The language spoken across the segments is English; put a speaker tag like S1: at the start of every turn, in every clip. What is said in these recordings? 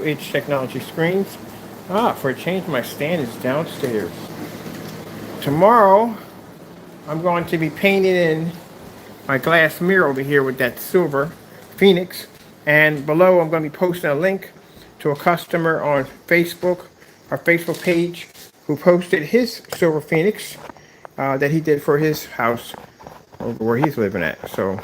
S1: H Technology screens. For a change, my stand is downstairs. Tomorrow, I'm going to be painting in my glass mirror over here with that silver Phoenix. And below, I'm going to be posting a link to a customer on Facebook, our Facebook page, who posted his silver Phoenix that he did for his house over where he's living at. So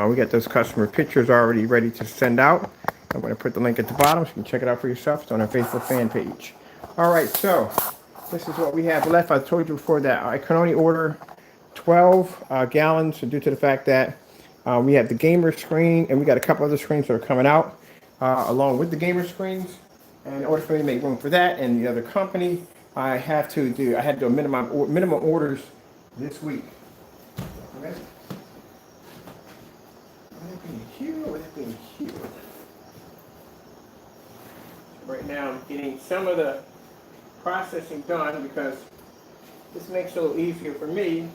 S1: we got those customer pictures already ready to send out. I'm going to put the link at the bottom so you can check it out for yourself. It's on our Facebook fan page. All right, so this is what we have left. I told you before that I can only order 12 gallons due to the fact that we have the gamer screen and we got a couple other screens that are coming out along with the gamer screens. And in order for me to make room for that and the other company, I had to do minimum orders this week. Okay. With that being here. Right now I'm getting some of the processing done because this makes it a little easier for me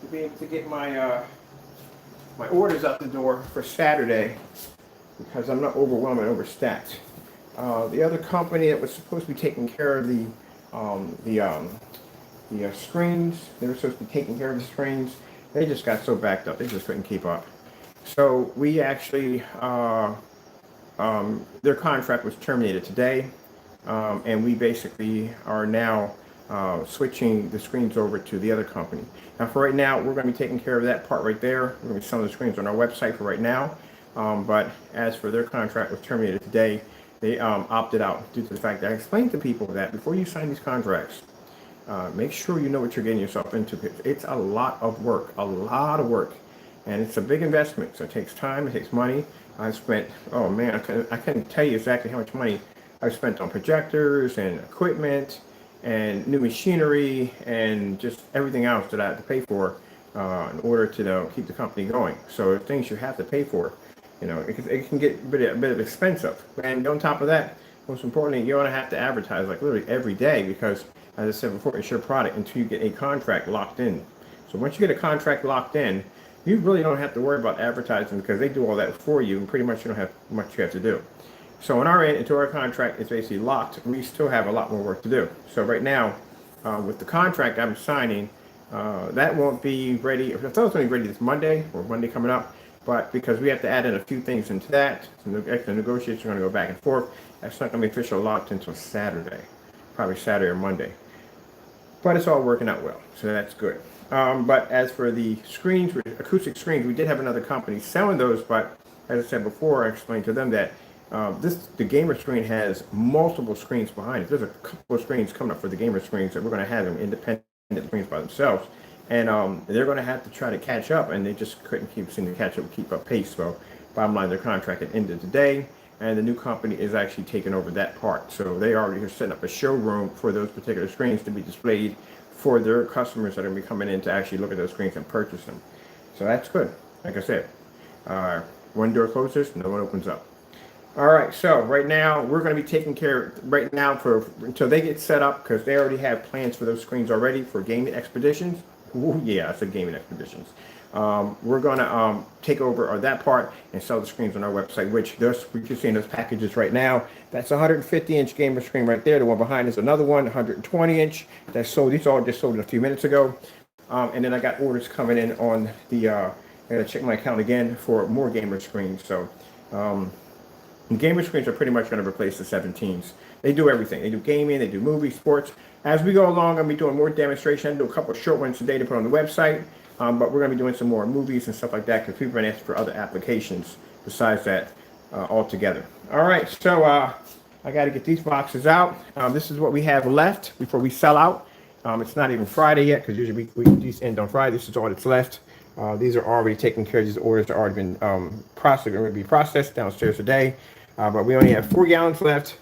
S1: to be able to get my my orders out the door for Saturday because I'm not overwhelmed and overstacked. The other company that was supposed to be taking care of the screens, they were supposed to be taking care of the screens. They just got so backed up, they just couldn't keep up. So we actually, their contract was terminated today, and we basically are now switching the screens over to the other company. Now for right now, we're going to be taking care of that part right there. We're going to be selling the screens on our website for right now. But as for their contract was terminated today, they opted out due to the fact that I explained to people that before you sign these contracts, make sure you know what you're getting yourself into. It's a lot of work, and it's a big investment. So it takes time, it takes money. I spent, oh man, I couldn't tell you exactly how much money I spent on projectors and equipment and new machinery and just everything else that I had to pay for in order to keep the company going. So things you have to pay for, it can get a bit of expensive. And on top of that, most importantly, you're going to have to advertise like literally every day because, as I said before, it's your product until you get a contract locked in. So once you get a contract locked in, you really don't have to worry about advertising because they do all that for you, and pretty much you don't have much you have to do. So on our end, until our contract is basically locked, we still have a lot more work to do. So right now, with the contract I'm signing, that won't be ready. I thought it was going to be ready this Monday or Monday coming up, but because we have to add in a few things into that, some extra negotiations are going to go back and forth. That's not going to be official locked until Saturday, probably Saturday or Monday. But it's all working out well, so that's good. But as for the screens, acoustic screens, we did have another company selling those, but as I said before, I explained to them that the gamer screen has multiple screens behind it. There's a couple of screens coming up for the gamer screens that we're going to have them independent screens by themselves. And they're going to have to try to catch up, and they just couldn't seem to catch up, keep up pace. So bottom line, their contract had ended today, and the new company is actually taking over that part. So they already are setting up a showroom for those particular screens to be displayed for their customers that are going to be coming in to actually look at those screens and purchase them. So that's good. Like I said, one door closes, no one opens up. All right, so right now we're going to be taking care right now until they get set up because they already have plans for those screens already for gaming expeditions. Ooh, yeah, I said gaming expeditions. We're going to take over that part and sell the screens on our website, which you're seeing those packages right now. That's a 150-inch gamer screen right there. The one behind is another one, 120-inch. That's sold. These all just sold a few minutes ago. And then I got orders coming in on the. I got to check my account again for more gamer screens. So gamer screens are pretty much going to replace the 17s. They do everything. They do gaming. They do movies, sports. As we go along, I'm going to be doing more demonstration. I'll do a couple of short ones today to put on the website. But we're going to be doing some more movies and stuff like that because people are going to ask for other applications besides that altogether. All right, so I got to get these boxes out. This is what we have left before we sell out. It's not even Friday yet because usually these end on Friday. This is all that's left. These are already taken care of. These orders are already been processed. They're going to be processed downstairs today. But we only have 4 gallons left.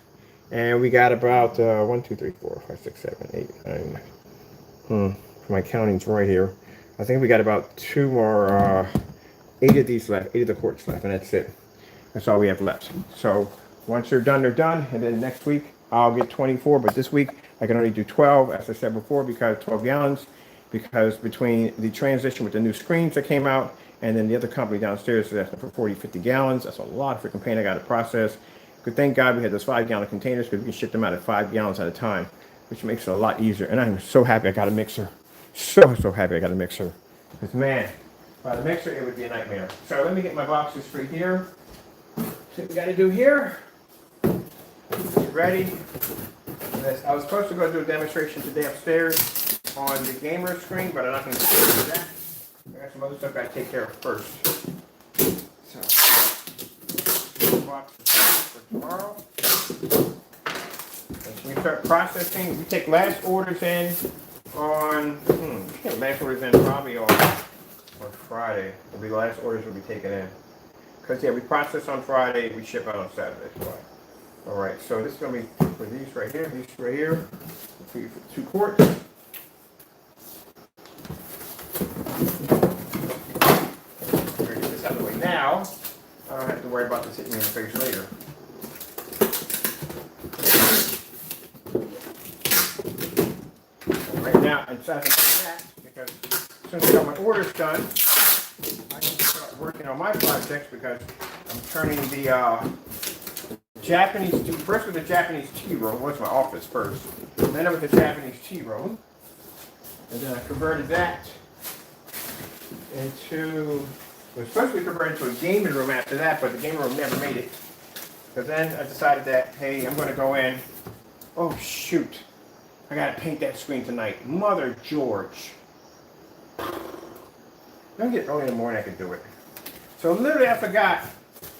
S1: And we got about 1, 2, 3, 4, 5, 6, 7, 8, 9. My counting's right here. I think we got about 2 more, 8 of these left, 8 of the quarts left, and that's it. That's all we have left. So once they're done, and then next week I'll get 24, but this week I can only do 12, as I said before, because 12 gallons, because between the transition with the new screens that came out, and then the other company downstairs is asking for 40, 50 gallons. That's a lot of freaking paint I got to process. Good, thank God we had those 5-gallon containers because we can ship them out at 5 gallons at a time, which makes it a lot easier. And I'm so happy I got a mixer. So happy I got a mixer. Because man, without a mixer, it would be a nightmare. So let me get my boxes free here. See what we got to do here. Get ready. I was supposed to go do a demonstration today upstairs on the gamer screen, but I'm not going to do that. I got some other stuff I got to take care of first. So, boxes for tomorrow. And we start processing. We take last orders in on, last orders in probably on Friday. It'll be the last orders will be taken in. Because, yeah, we process on Friday, we ship out on Saturday. All right, so this is going to be for these right here, for 2 quarts. We're going to get this out of the way now. I don't have to worry about this hitting me in the face later. And right now, I'm doing that because as soon as I got my orders done, I can start working on my projects because I'm turning the Japanese tea. First with the Japanese tea room. What's my office first? Then with the Japanese tea room, and then I converted that into. It was supposed to be converted into a gaming room after that, but the gaming room never made it. Because then I decided that, hey, I'm going to go in. Oh shoot! I got to paint that screen tonight. Mother George. Let me get early in the morning. I can do it. So literally, I forgot.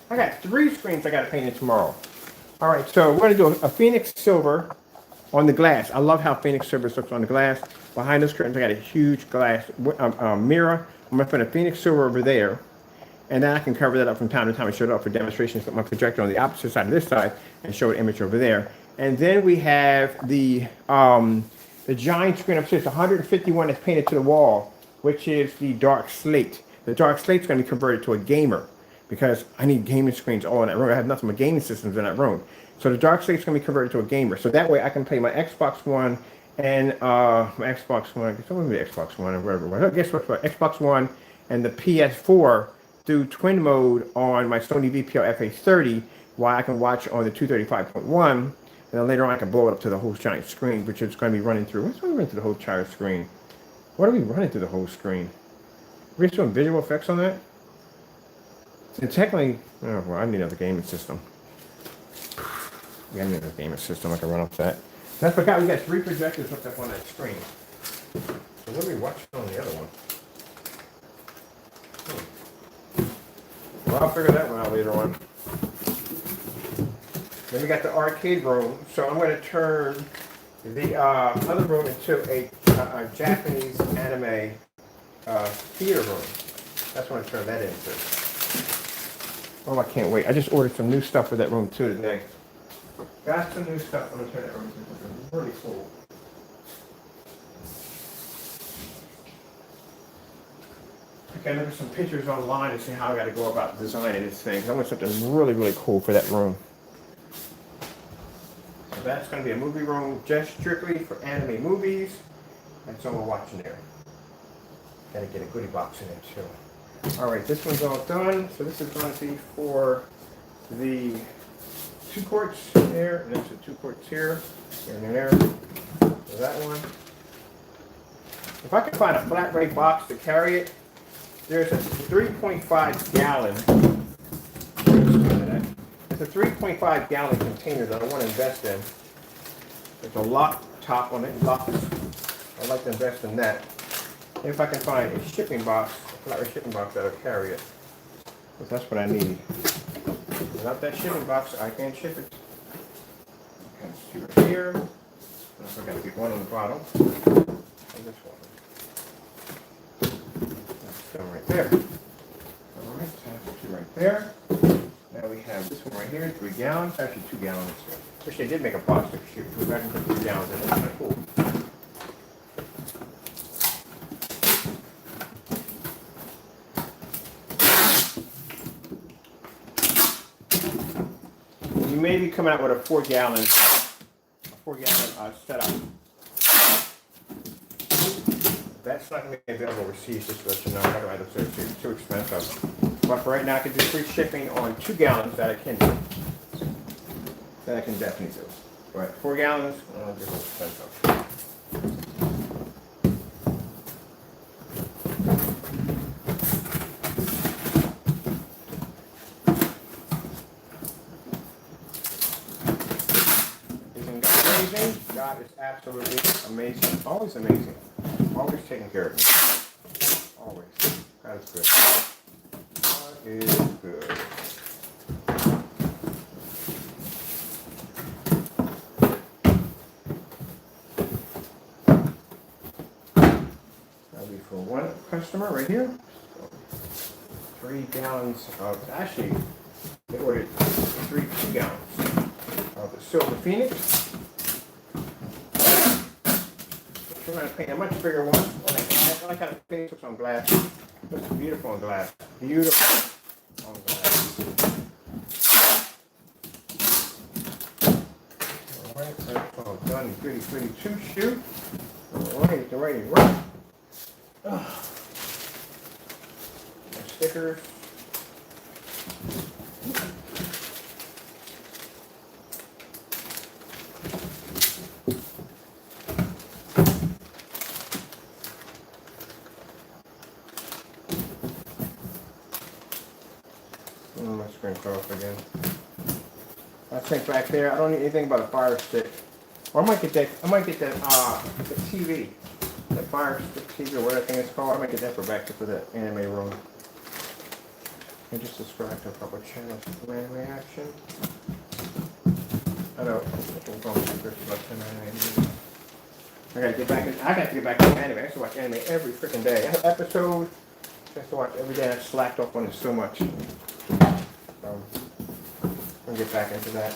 S1: I got 3 screens I got to paint in tomorrow. All right, so we're going to do a Phoenix Silver on the glass. I love how Phoenix Silver looks on the glass. Behind those curtains, I got a huge glass mirror. I'm going to put a Phoenix Silver over there, and then I can cover that up from time to time and show it up for demonstrations. Put my projector on the opposite side of this side and show an image over there. And then we have the giant screen upstairs, the 151 that's painted to the wall, which is the dark slate. The dark slate's going to be converted to a gamer, because I need gaming screens all in that room. I have nothing but gaming systems in that room. So the dark slate's going to be converted to a gamer. So that way I can play my Xbox One and my Xbox One, I guess maybe Xbox One or whatever. I guess what, Xbox One and the PS4 through twin mode on my Sony VPL FA30, while I can watch on the 235.1. And then later on I can blow it up to the whole giant screen, which is going to be running through. What's going to run through the whole giant screen? What are we running through the whole screen? Are we doing visual effects on that? And technically, oh, well, I need another gaming system. Yeah, I need another gaming system. I can run off that. And I forgot we got 3 projectors hooked up on that screen. So what are we watching on the other one? Well, I'll figure that one out later on. Then we got the arcade room. So I'm going to turn the other room into a Japanese anime theater room. That's what I'm going to turn that into. Oh, I can't wait. I just ordered some new stuff for that room too today. Got some new stuff. I'm going to turn that room into something really cool. I can look at some pictures online and see how I got to go about designing this thing. I want something really, really cool for that room. So that's going to be a movie room just strictly for anime movies. That's all we're watching there. Got to get a goodie box in there too. All right, this one's all done. So this is going to be for the 2 quarts there, and there's the 2 quarts here, and there. So that one. If I can find a flat rate box to carry it, there's a 3.5 gallon. It's a 3.5 gallon container that I want to invest in. There's a lock top on it. I'd like to invest in that. If I can find a shipping box, a flat rate shipping box that'll carry it. Because that's what I need. Without that shipping box, I can't ship it. Okay, let's see right here. I got to get one on the bottom. And this one. That's done right there. All right, so that's 2 right there. Now we have this one right here, 3 gallons. Actually, 2 gallons. Wish they did make a plastic chute. I can put 3 gallons in it. That's kind of cool. You may be coming out with a 4 gallon setup. That's not going to be available overseas, just to let you know. Otherwise, it's too expensive. But for right now, I can do free shipping on 2 gallons that I can do. that I can definitely do. But 4 gallons, just expensive. Isn't God amazing? God is absolutely amazing. Always amazing. Always taking care of me. Always. God is good. God is good. That'll be for one customer right here. 3 gallons of, actually, they ordered 2 gallons of the Silver Phoenix. We're going to paint a much bigger one. I like how it paints with some glass. Looks beautiful on glass. Beautiful on glass. Alright, that's all done. Goody, goody, two-shoe. Alright, get ready to work. Stickers. My screen fell off again. I think back there, I don't need anything but a fire stick. Or I might get that the TV. The fire stick TV or whatever thing it's called. I might get that for back for the anime room. And just subscribe to a couple of channels for anime reaction. I know we're going to Chris about 10 anime. I gotta get back into anime. I used to watch anime every freaking day. Episode. I used to watch every day. I slacked off on it so much. So I'll get back into that.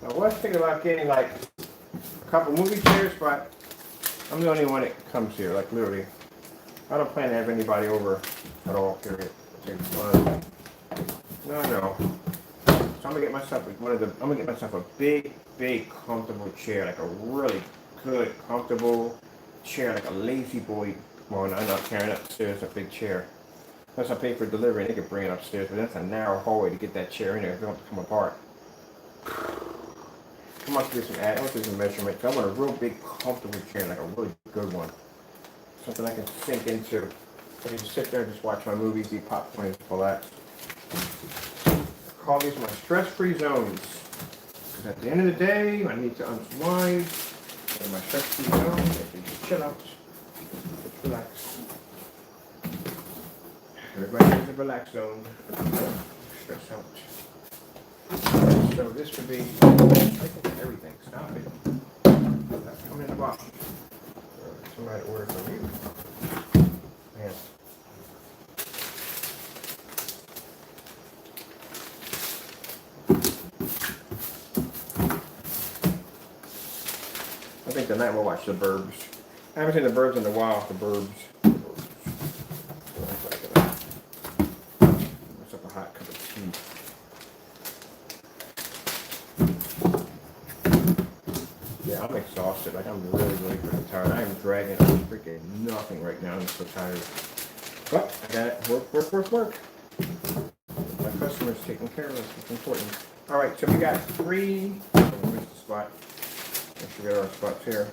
S1: I was thinking about getting like a couple movie chairs, but I'm the only one that comes here, like literally. I don't plan to have anybody over at all, period. No. So I'm gonna get myself a big, comfortable chair, like a really good, comfortable chair, like a lazy boy. Well, I'm not carrying upstairs, a big chair. Plus I pay for delivery and they can bring it upstairs, but that's a narrow hallway to get that chair in there. It's going to come apart. I want to do some measurements. I want a real big, comfortable chair, like a really good one. Something I can sink into. I can just sit there and just watch my movies, eat popcorn, and relax. I call these my stress-free zones. Because at the end of the day, I need to unwind. In my stress-free zone, I can just chill out. Just relax. Everybody has a relax zone. Stress out. So this would be everything. Stop it. That's coming in the box. Somebody ordered from you. Man. I think tonight we'll watch The Burbs. I haven't seen The Burbs in a while. The Burbs. What's up a hot cup of tea? Yeah, I'm exhausted. Like, I'm really freaking tired. I am dragging on freaking nothing right now. I'm so tired. But I got it. Work. My customer's taking care of us. It's important. All right, so we got 3. Where's the spot? Make sure we got our spots here.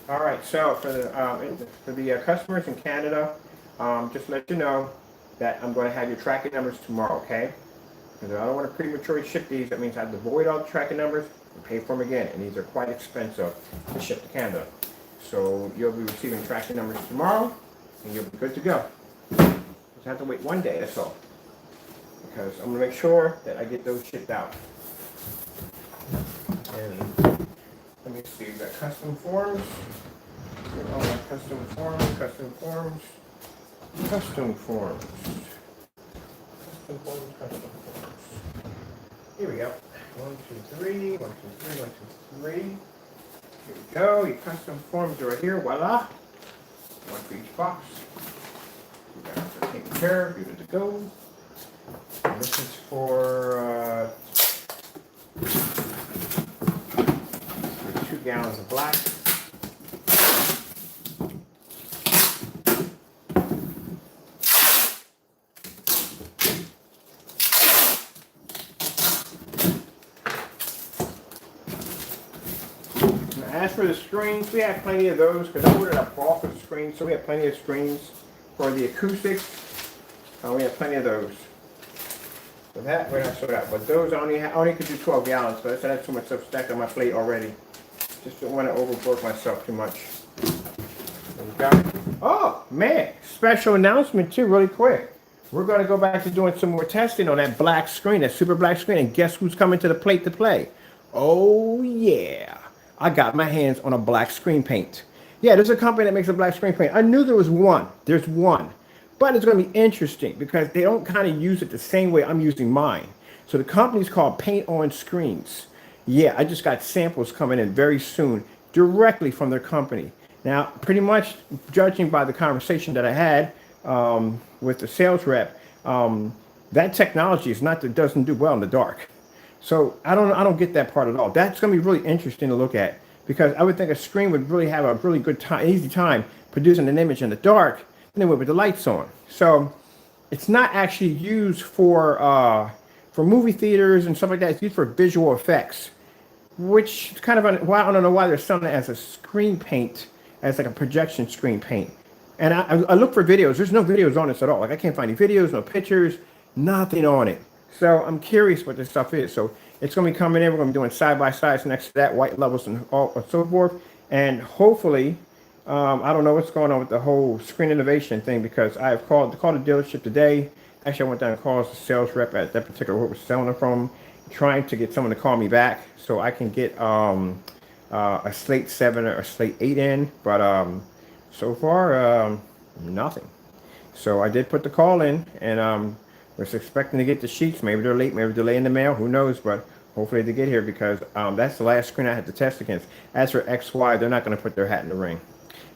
S1: All right, so for the customers in Canada, just let you know that I'm going to have your tracking numbers tomorrow, okay? Because I don't want to prematurely ship these. That means I have to void all the tracking numbers and pay for them again. And these are quite expensive to ship to Canada. So you'll be receiving tracking numbers tomorrow, and you'll be good to go. Just have to wait 1 day, that's all. Because I'm going to make sure that I get those shipped out. And let me see, we've got custom forms. All my custom forms. Here we go. 1, 2, 3, 1, 2, 3, 1, 2, 3. Here we go. Your custom forms are right here. Voila. One for each box. You guys are taken care of. Good to go. And this is for 2 gallons of black. As for the screens, we have plenty of those because I ordered a bulk of screens, so we have plenty of screens for the acoustics. We have plenty of those. So that we're not sold out, but those I only could do 12 gallons, so that's too much stuff stacked on my plate already. Just don't want to overwork myself too much. There we go. Oh man, special announcement too, really quick. We're going to go back to doing some more testing on that black screen, that super black screen, and guess who's coming to the plate to play? Oh yeah. I got my hands on a black screen paint. Yeah, there's a company that makes a black screen paint. I knew there was one. There's one. But it's going to be interesting because they don't kind of use it the same way I'm using mine. So the company's called Paint On Screens. Yeah, I just got samples coming in very soon directly from their company. Now, pretty much judging by the conversation that I had with the sales rep, that technology is not that doesn't do well in the dark. So I don't get that part at all. That's going to be really interesting to look at because I would think a screen would really have a really good time, easy time producing an image in the dark than it would with the lights on. So it's not actually used for movie theaters and stuff like that. It's used for visual effects, which is kind of I don't know why they're selling it as a screen paint, as like a projection screen paint. And I look for videos. There's no videos on this at all. Like I can't find any videos, no pictures, nothing on it. So I'm curious what this stuff is. So it's going to be coming in. We're going to be doing side-by-sides next to that, white levels and so forth. And hopefully, I don't know what's going on with the whole Screen Innovation thing because I've called the dealership today. Actually, I went down and called the sales rep at that particular where we're selling them from, trying to get someone to call me back so I can get a Slate 7 or a Slate 8 in. But so far, nothing. So I did put the call in and was expecting to get the sheets. Maybe they're late, maybe delay in the mail, who knows, but hopefully they get here because that's the last screen I had to test against. As for XY, they're not going to put their hat in the ring.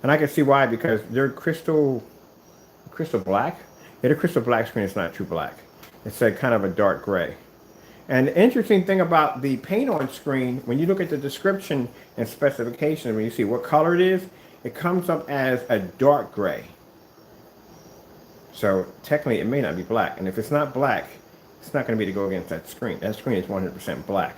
S1: And I can see why, because they're crystal black. Yeah, the crystal black screen is not true black. It's a kind of a dark gray. And the interesting thing about the paint on screen, when you look at the description and specifications, when you see what color it is, it comes up as a dark gray. So technically it may not be black. And if it's not black, it's not going to be to go against that screen. That screen is 100% black.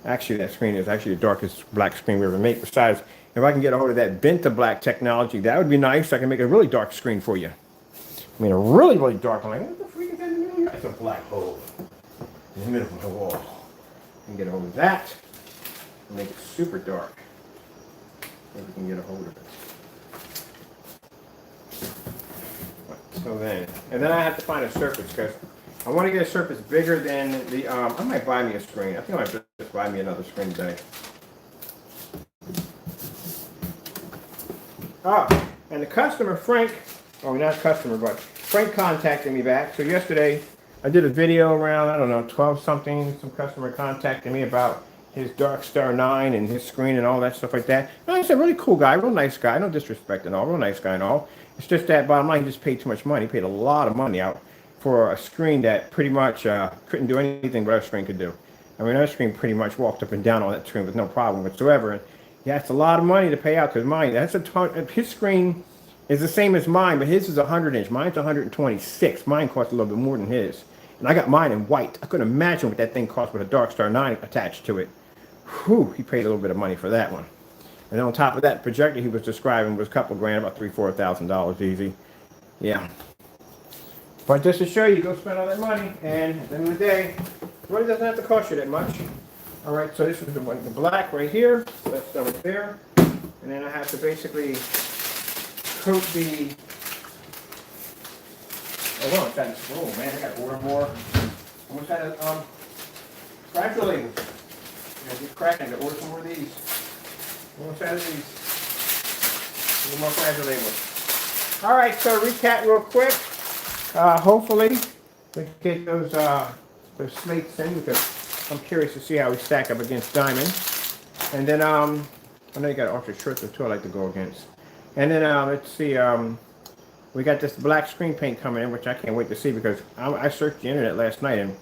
S1: Actually, that screen is actually the darkest black screen we ever made. Besides, if I can get a hold of that Venta black technology, that would be nice. I can make a really dark screen for you. I mean, a really, really dark one. Like, what the freak is that in the middle? That's a black hole in the middle of the wall. I can get a hold of that and make it super dark. Maybe we can get a hold of it. So then, and then I have to find a surface because I want to get a surface bigger than the, I might buy me a screen. I think I might just buy me another screen today. Oh, and the customer, Frank, oh, not customer, but Frank contacted me back. So yesterday, I did a video around, I don't know, 12 something. Some customer contacted me about his Dark Star 9 and his screen and all that stuff like that. And he's a really cool guy, real nice guy, no disrespect and all, real nice guy and all. It's just that bottom line, he just paid too much money. He paid a lot of money out for a screen that pretty much couldn't do anything but our screen could do. I mean, our screen pretty much walked up and down on that screen with no problem whatsoever. And yeah, it's a lot of money to pay out because mine, that's a ton, his screen is the same as mine, but his is 100-inch. Mine's 126. Mine cost a little bit more than his. And I got mine in white. I couldn't imagine what that thing cost with a Dark Star 9 attached to it. Whew, he paid a little bit of money for that one. And then on top of that, projector he was describing was a couple grand, about $3,000-4,000 easy. Yeah. But just to show you, go spend all that money, and at the end of the day, it really doesn't have to cost you that much. All right, so this is the one, the black right here. So that's done right there. And then I have to basically coat the. Oh, well, it's got, oh man, I got to order more. Almost had a fragile labels. I'm gonna get cracking to order some more of these. Almost out of these. A little more fragile labels. All right, so recap real quick. Hopefully we can get those slates in because I'm curious to see how we stack up against Diamond. And then I know you got ultra short, the two I like to go against. And then let's see, we got this black screen paint coming in, which I can't wait to see because I searched the internet last night and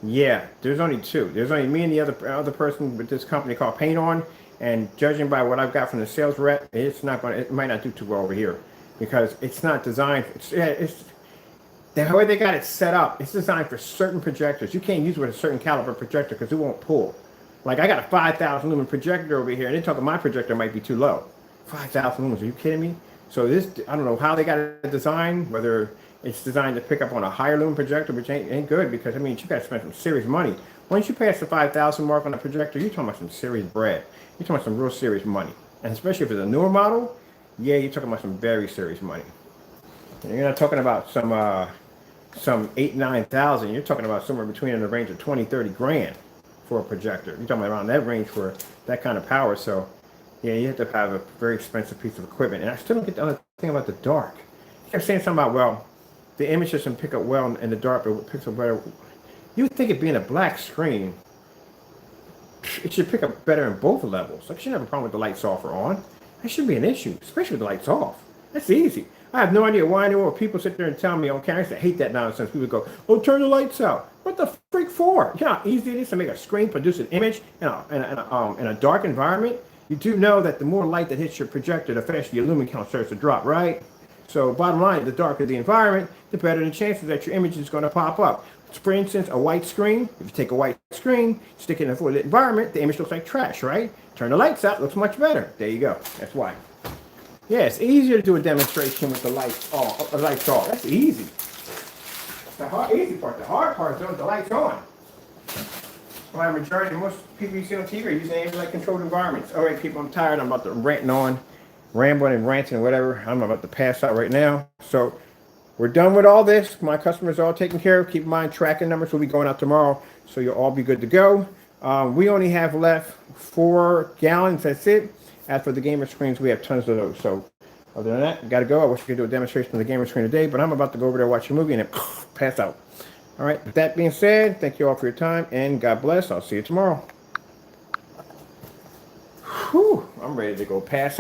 S1: yeah, there's only two. There's only me and the other person with this company called Paint On, and judging by what I've got from the sales rep, it might not do too well over here because it's not designed. It's the way they got it set up. It's designed for certain projectors. You can't use it with a certain caliber projector because it won't pull. Like I got a 5,000 lumen projector over here, and they're talking my projector might be too low. 5,000 lumens? Are you kidding me? So this, I don't know how they got it designed, whether it's designed to pick up on a higher lumen projector, which ain't good because, I mean, you got to spend some serious money. Once you pass the 5,000 mark on a projector, you're talking about some serious bread. You're talking about some real serious money. And especially if it's a newer model, yeah, you're talking about some very serious money. And you're not talking about some 8,000-9,000. You're talking about somewhere between in the range of 20-30 grand for a projector. You're talking about around that range for that kind of power. So yeah, you have to have a very expensive piece of equipment. And I still don't get the other thing about the dark. You kept saying something about, well, the image doesn't pick up well in the dark, but it picks up better. You would think it being a black screen, it should pick up better in both levels. Like, you shouldn't have a problem with the lights off or on. That shouldn't be an issue, especially with the lights off. That's easy. I have no idea why anymore people sit there and tell me on camera. I used to hate that nonsense. People go, oh, turn the lights out. What the freak for? You know how easy it is to make a screen produce an image in a dark environment? You do know that the more light that hits your projector, the faster your lumen count starts to drop, right? So bottom line, the darker the environment, the better the chances that your image is going to pop up. For instance, a white screen, if you take a white screen, stick it in a fully lit environment, the image looks like trash, right? Turn the lights out, looks much better. There you go. That's why. Yeah, it's easier to do a demonstration with the lights off. That's easy. The easy part. The hard part is doing the lights on. Well, the majority, most people you see on TV are using like controlled environments. All right, people, I'm tired. I'm about to rambling and ranting and whatever. I'm about to pass out right now. So we're done with all this. My customers are all taken care of. Keep in mind, tracking numbers will be going out tomorrow, so you'll all be good to go. We only have left 4 gallons. That's it. As for the gamer screens, we have tons of those. So other than that, got to go. I wish we could do a demonstration of the gamer screen today, but I'm about to go over there, watch a movie, and then pass out. All right. With that being said, thank you all for your time, and God bless. I'll see you tomorrow. Whew, I'm ready to go pass out.